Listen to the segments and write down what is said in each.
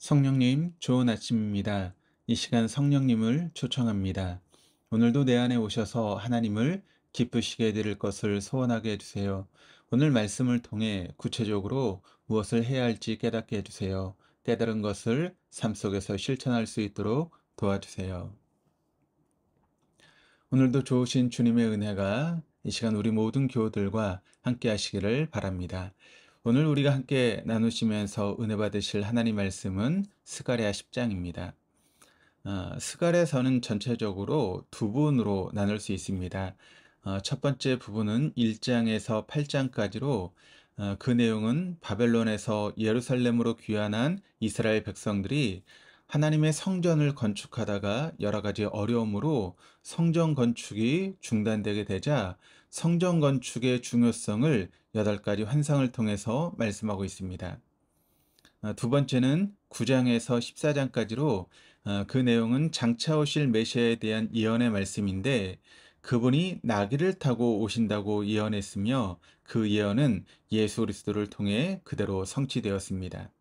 성령님, 좋은 아침입니다. 이 시간 성령님을 초청합니다. 오늘도 내 안에 오셔서 하나님을 기쁘시게 해드릴 것을 소원하게 해주세요. 오늘 말씀을 통해 구체적으로 무엇을 해야 할지 깨닫게 해주세요. 깨달은 것을 삶 속에서 실천할 수 있도록 도와주세요. 오늘도 좋으신 주님의 은혜가 이 시간 우리 모든 교우들과 함께 하시기를 바랍니다. 오늘 우리가 함께 나누시면서 은혜 받으실 하나님 말씀은 스가랴 10장입니다. 스가랴서는 전체적으로 두 부분으로 나눌 수 있습니다. 첫 번째 부분은 1장에서 8장까지로 그 내용은 바벨론에서 예루살렘으로 귀환한 이스라엘 백성들이 하나님의 성전을 건축하다가 여러 가지 어려움으로 성전 건축이 중단되게 되자 성전 건축의 중요성을 8가지 환상을 통해서 말씀하고 있습니다. 두 번째는 9장에서 14장까지로 그 내용은 장차 오실 메시아에 대한 예언의 말씀인데 그분이 나귀를 타고 오신다고 예언했으며 그 예언은 예수 그리스도를 통해 그대로 성취되었습니다.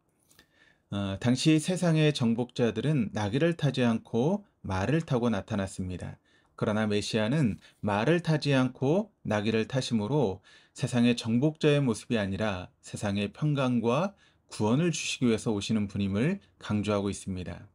당시 세상의 정복자들은 나귀를 타지 않고 말을 타고 나타났습니다. 그러나 메시아는 말을 타지 않고 나귀를 타심으로 세상의 정복자의 모습이 아니라 세상의 평강과 구원을 주시기 위해서 오시는 분임을 강조하고 있습니다.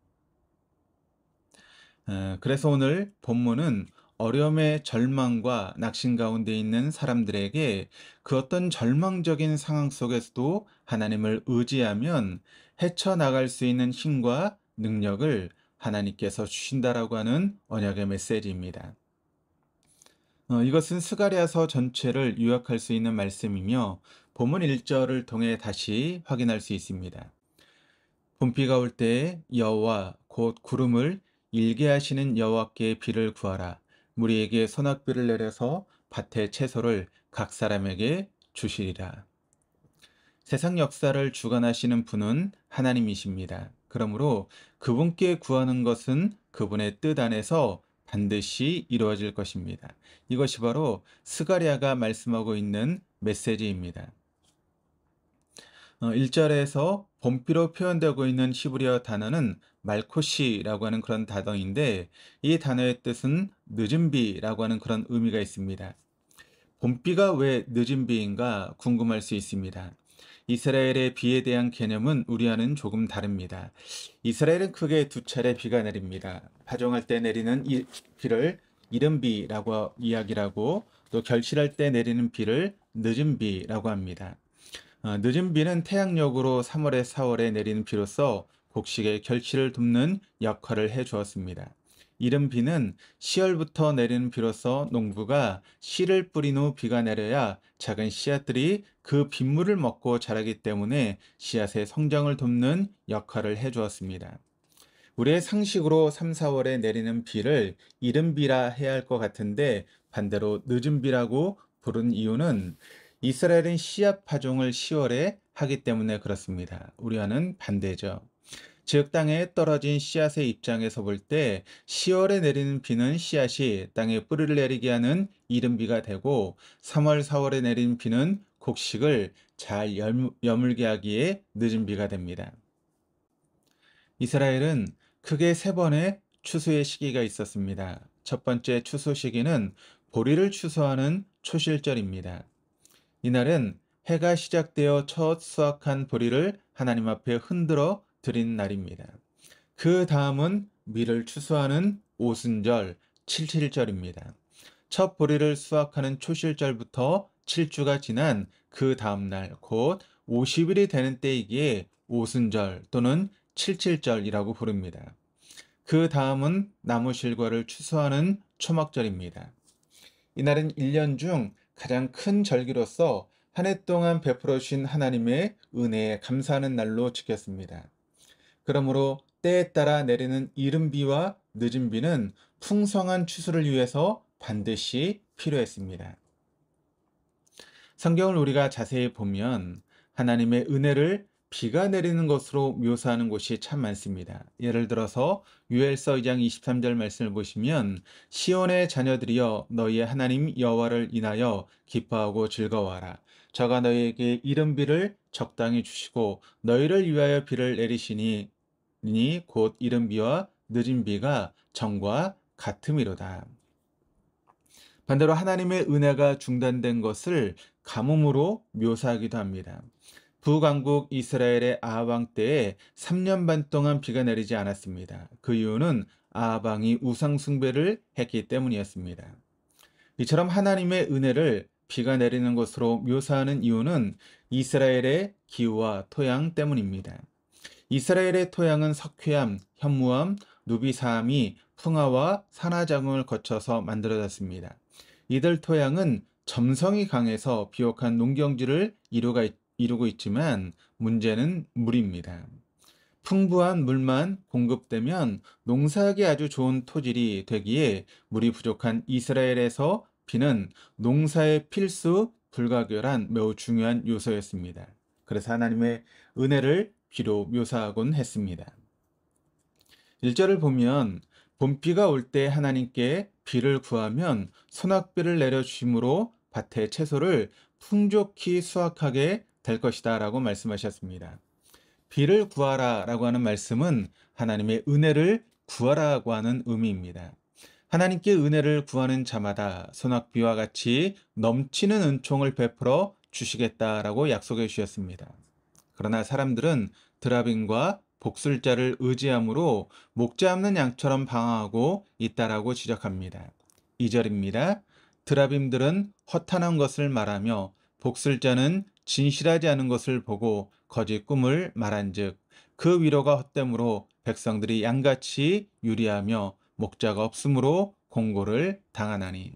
그래서 오늘 본문은 어려움의 절망과 낙심 가운데 있는 사람들에게 그 어떤 절망적인 상황 속에서도 하나님을 의지하면 헤쳐나갈 수 있는 힘과 능력을 하나님께서 주신다라고 하는 언약의 메시지입니다. 이것은 스가랴서 전체를 요약할 수 있는 말씀이며 본문 1절을 통해 다시 확인할 수 있습니다. 봄비가 올 때에 여호와 곧 구름을 일게 하시는 여호와께 비를 구하라. 무리에게 소낙비를 내려서 밭의 채소를 각 사람에게 주시리라. 세상 역사를 주관하시는 분은 하나님이십니다. 그러므로 그분께 구하는 것은 그분의 뜻 안에서 반드시 이루어질 것입니다. 이것이 바로 스가랴가 말씀하고 있는 메시지입니다. 1절에서 봄비로 표현되고 있는 히브리어 단어는 말코시라고 하는 그런 단어인데 이 단어의 뜻은 늦은 비라고 하는 그런 의미가 있습니다. 봄비가 왜 늦은 비인가 궁금할 수 있습니다. 이스라엘의 비에 대한 개념은 우리와는 조금 다릅니다. 이스라엘은 크게 두 차례 비가 내립니다. 파종할 때 내리는 이 비를 이른 비라고 이야기를 하고 또 결실할 때 내리는 비를 늦은 비라고 합니다. 늦은 비는 태양력으로 3월에 4월에 내리는 비로서 곡식의 결실을 돕는 역할을 해 주었습니다. 이른 비는 10월부터 내리는 비로서 농부가 씨를 뿌린 후 비가 내려야 작은 씨앗들이 그 빗물을 먹고 자라기 때문에 씨앗의 성장을 돕는 역할을 해 주었습니다. 우리의 상식으로 3, 4월에 내리는 비를 이른 비라 해야 할 것 같은데 반대로 늦은 비라고 부른 이유는 이스라엘은 씨앗 파종을 10월에 하기 때문에 그렇습니다. 우리와는 반대죠. 즉 땅에 떨어진 씨앗의 입장에서 볼 때 10월에 내리는 비는 씨앗이 땅에 뿌리를 내리게 하는 이른 비가 되고 3월, 4월에 내리는 비는 곡식을 잘 여물게 하기에 늦은 비가 됩니다. 이스라엘은 크게 3번의 추수의 시기가 있었습니다. 첫 번째 추수 시기는 보리를 추수하는 초실절입니다. 이날은 해가 시작되어 첫 수확한 보리를 하나님 앞에 흔들어 드린 날입니다. 그 다음은 밀을 추수하는 오순절, 칠칠절입니다. 첫 보리를 수확하는 초실절부터 7주가 지난 그 다음날 곧 50일이 되는 때이기에 오순절 또는 칠칠절이라고 부릅니다. 그 다음은 나무 실과를 추수하는 초막절입니다. 이날은 1년 중 가장 큰 절기로서 한 해 동안 베풀어 주신 하나님의 은혜에 감사하는 날로 지켰습니다. 그러므로 때에 따라 내리는 이른 비와 늦은 비는 풍성한 추수를 위해서 반드시 필요했습니다. 성경을 우리가 자세히 보면 하나님의 은혜를 비가 내리는 것으로 묘사하는 곳이 참 많습니다. 예를 들어서 요엘서 2장 23절 말씀을 보시면 시온의 자녀들이여 너희의 하나님 여호와를 인하여 기뻐하고 즐거워하라. 저가 너희에게 이른 비를 적당히 주시고 너희를 위하여 비를 내리시니 비니 곧 이른 비와 늦은 비가 전과 같음이로다. 반대로 하나님의 은혜가 중단된 것을 가뭄으로 묘사하기도 합니다. 북왕국 이스라엘의 아합 왕 때에 3년 반 동안 비가 내리지 않았습니다. 그 이유는 아합 왕이 우상 숭배를 했기 때문이었습니다. 이처럼 하나님의 은혜를 비가 내리는 것으로 묘사하는 이유는 이스라엘의 기후와 토양 때문입니다. 이스라엘의 토양은 석회암, 현무암, 누비사암이 풍화와 산화작용을 거쳐서 만들어졌습니다. 이들 토양은 점성이 강해서 비옥한 농경지를 이루고 있지만 문제는 물입니다. 풍부한 물만 공급되면 농사하기 아주 좋은 토질이 되기에 물이 부족한 이스라엘에서 비는 농사의 필수 불가결한 매우 중요한 요소였습니다. 그래서 하나님의 은혜를 비로 묘사하곤 했습니다. 1절을 보면 봄비가 올 때 하나님께 비를 구하면 소낙비를 내려주심으로 밭의 채소를 풍족히 수확하게 될 것이다 라고 말씀하셨습니다. 비를 구하라 라고 하는 말씀은 하나님의 은혜를 구하라고 하는 의미입니다. 하나님께 은혜를 구하는 자마다 소낙비와 같이 넘치는 은총을 베풀어 주시겠다라고 약속해 주셨습니다. 그러나 사람들은 드라빔과 복술자를 의지함으로 목 잡는 양처럼 방황하고 있다라고 지적합니다. 2절입니다. 드라빔들은 허탄한 것을 말하며 복술자는 진실하지 않은 것을 보고 거짓 꿈을 말한즉 그 위로가 헛됨으로 백성들이 양같이 유리하며 목자가 없으므로 공고를 당하나니.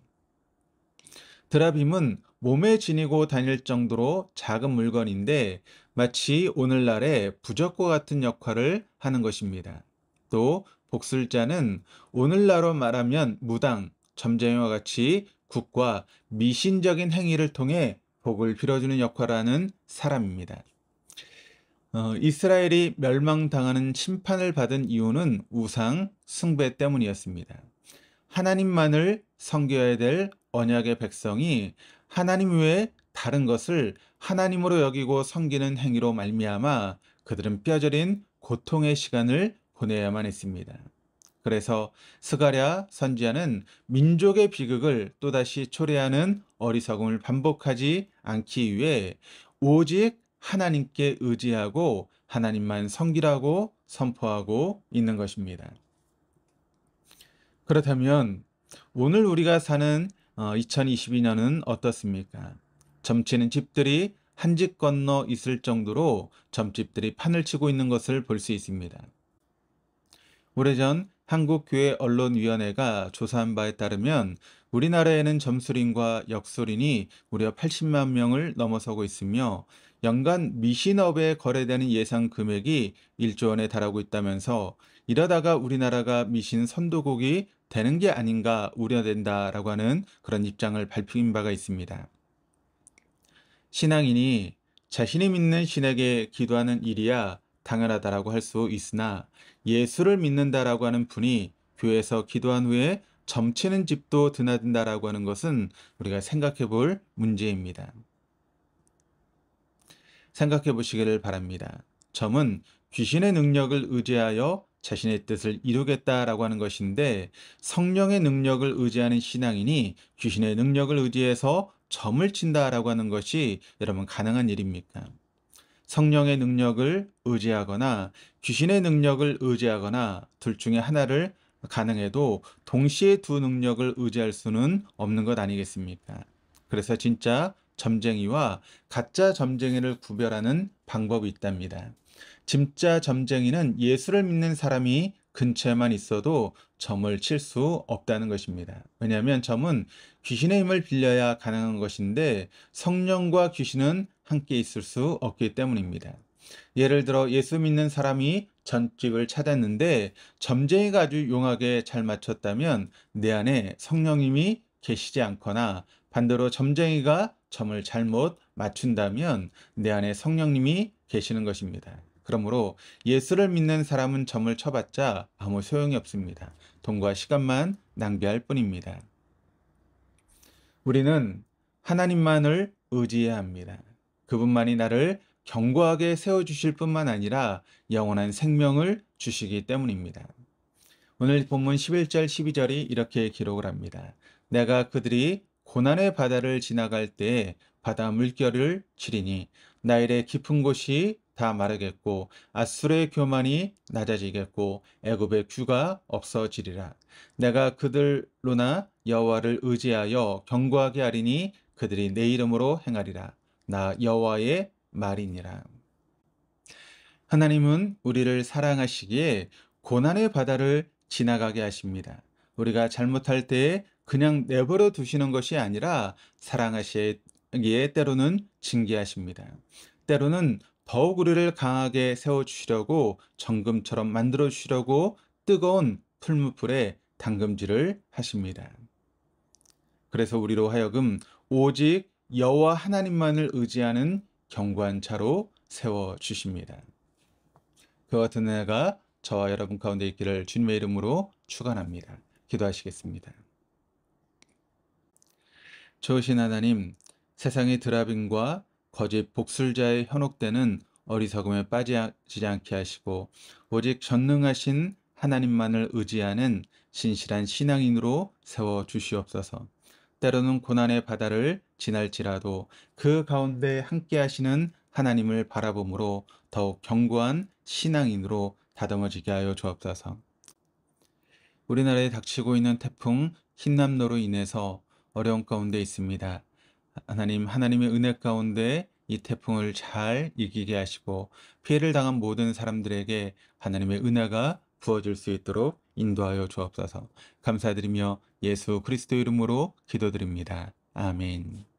드라빔은 몸에 지니고 다닐 정도로 작은 물건인데 마치 오늘날의 부적과 같은 역할을 하는 것입니다. 또 복술자는 오늘날로 말하면 무당, 점쟁이와 같이 국과 미신적인 행위를 통해 복을 빌어주는 역할을 하는 사람입니다. 이스라엘이 멸망당하는 심판을 받은 이유는 우상 숭배 때문이었습니다. 하나님만을 섬겨야 될 언약의 백성이 하나님 외에 다른 것을 하나님으로 여기고 섬기는 행위로 말미암아 그들은 뼈저린 고통의 시간을 보내야만 했습니다. 그래서 스가랴 선지자는 민족의 비극을 또다시 초래하는 어리석음을 반복하지 않기 위해 오직 하나님께 의지하고 하나님만 섬기라고 선포하고 있는 것입니다. 그렇다면 오늘 우리가 사는 2022년은 어떻습니까? 점치는 집들이 한 집 건너 있을 정도로 점집들이 판을 치고 있는 것을 볼 수 있습니다. 오래전 한국교회언론위원회가 조사한 바에 따르면 우리나라에는 점술인과 역술인이 무려 80만 명을 넘어서고 있으며 연간 미신업에 거래되는 예상 금액이 1조 원에 달하고 있다면서 이러다가 우리나라가 미신 선도국이 되는 게 아닌가 우려된다라고 하는 그런 입장을 밝힌 바가 있습니다. 신앙인이 자신이 믿는 신에게 기도하는 일이야 당연하다라고 할 수 있으나 예수를 믿는다라고 하는 분이 교회에서 기도한 후에 점치는 집도 드나든다라고 하는 것은 우리가 생각해 볼 문제입니다. 생각해 보시기를 바랍니다. 점은 귀신의 능력을 의지하여 자신의 뜻을 이루겠다라고 하는 것인데 성령의 능력을 의지하는 신앙인이 귀신의 능력을 의지해서 점을 친다라고 하는 것이 여러분 가능한 일입니까? 성령의 능력을 의지하거나 귀신의 능력을 의지하거나 둘 중에 하나를 가능해도 동시에 두 능력을 의지할 수는 없는 것 아니겠습니까? 그래서 진짜 점쟁이와 가짜 점쟁이를 구별하는 방법이 있답니다. 진짜 점쟁이는 예수를 믿는 사람이 근처에만 있어도 점을 칠 수 없다는 것입니다. 왜냐하면 점은 귀신의 힘을 빌려야 가능한 것인데 성령과 귀신은 함께 있을 수 없기 때문입니다. 예를 들어 예수 믿는 사람이 점집을 찾았는데 점쟁이가 아주 용하게 잘 맞췄다면 내 안에 성령님이 계시지 않거나 반대로 점쟁이가 점을 잘못 맞춘다면 내 안에 성령님이 계시는 것입니다. 그러므로 예수를 믿는 사람은 점을 쳐봤자 아무 소용이 없습니다. 돈과 시간만 낭비할 뿐입니다. 우리는 하나님만을 의지해야 합니다. 그분만이 나를 견고하게 세워주실 뿐만 아니라 영원한 생명을 주시기 때문입니다. 오늘 본문 11절 12절이 이렇게 기록을 합니다. 내가 그들이 고난의 바다를 지나갈 때에 바다 물결을 치리니 나일의 깊은 곳이 다 마르겠고 아수르의 교만이 낮아지겠고 애굽의 규가 없어지리라. 내가 그들로나 여호와를 의지하여 견고하게 하리니 그들이 내 이름으로 행하리라. 나 여호와의 말이니라. 하나님은 우리를 사랑하시기에 고난의 바다를 지나가게 하십니다. 우리가 잘못할 때에 그냥 내버려 두시는 것이 아니라 사랑하시기에 때로는 징계하십니다. 때로는 더욱 우리를 강하게 세워주시려고 정금처럼 만들어주시려고 뜨거운 풀무불에 담금질을 하십니다. 그래서 우리로 하여금 오직 여호와 하나님만을 의지하는 견고한 자로 세워주십니다. 그와 같은 은혜가 저와 여러분 가운데 있기를 주님의 이름으로 축원합니다. 기도하시겠습니다. 좋으신 하나님, 세상의 드라빔과 거짓 복술자의 현혹되는 어리석음에 빠지지 않게 하시고 오직 전능하신 하나님만을 의지하는 신실한 신앙인으로 세워주시옵소서. 때로는 고난의 바다를 지날지라도 그 가운데 함께 하시는 하나님을 바라봄으로 더욱 견고한 신앙인으로 다듬어지게 하여 주옵소서. 우리나라에 닥치고 있는 태풍 흰남노로 인해서 어려운 가운데 있습니다. 하나님의 은혜 가운데 이 태풍을 잘 이기게 하시고 피해를 당한 모든 사람들에게 하나님의 은혜가 부어질 수 있도록 인도하여 주옵소서. 감사드리며 예수 그리스도 이름으로 기도드립니다. 아멘.